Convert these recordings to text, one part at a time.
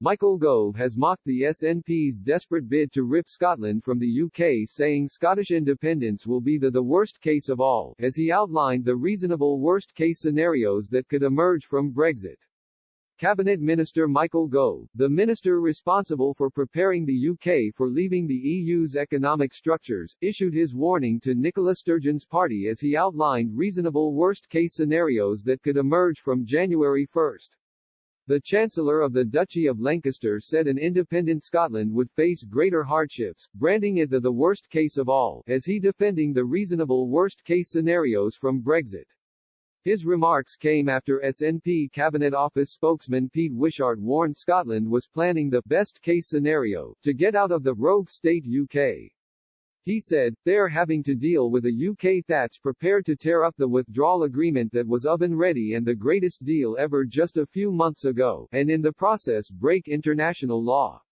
Michael Gove has mocked the SNP's desperate bid to rip Scotland from the UK, saying Scottish independence will be the worst case of all, as he outlined the reasonable worst-case scenarios that could emerge from Brexit. Cabinet Minister Michael Gove, the minister responsible for preparing the UK for leaving the EU's economic structures, issued his warning to Nicola Sturgeon's party as he outlined reasonable worst-case scenarios that could emerge from January 1. The Chancellor of the Duchy of Lancaster said an independent Scotland would face greater hardships, branding it the worst case of all, as he defending the reasonable worst-case scenarios from Brexit. His remarks came after SNP Cabinet Office spokesman Pete Wishart warned Scotland was planning the best-case scenario to get out of the rogue state UK. He said, "They're having to deal with a UK that's prepared to tear up the withdrawal agreement that was oven-ready and the greatest deal ever just a few months ago, and in the process break international law.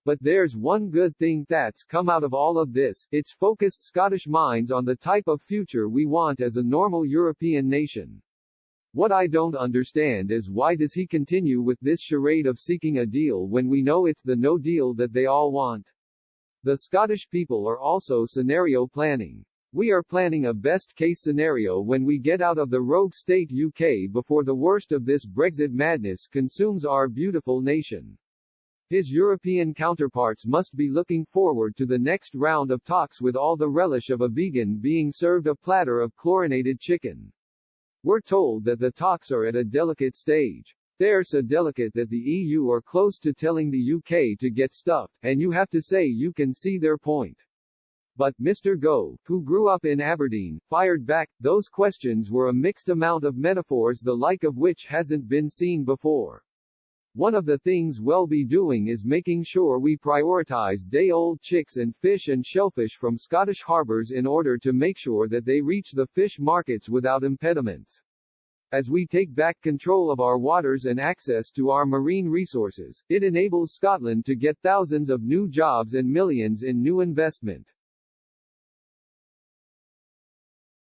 But there's one good thing that's come out of all of this, it's focused Scottish minds on the type of future we want as a normal European nation. What I don't understand is why does he continue with this charade of seeking a deal when we know it's the no deal that they all want. The Scottish people are also scenario planning. We are planning a best-case scenario when we get out of the rogue state UK before the worst of this Brexit madness consumes our beautiful nation." His European counterparts must be looking forward to the next round of talks with all the relish of a vegan being served a platter of chlorinated chicken. We're told that the talks are at a delicate stage. They're so delicate that the EU are close to telling the UK to get stuffed, and you have to say you can see their point. But, Mr. Gove, who grew up in Aberdeen, fired back, those questions were a mixed amount of metaphors the like of which hasn't been seen before. One of the things we'll be doing is making sure we prioritize day-old chicks and fish and shellfish from Scottish harbours in order to make sure that they reach the fish markets without impediments. As we take back control of our waters and access to our marine resources, it enables Scotland to get thousands of new jobs and millions in new investment.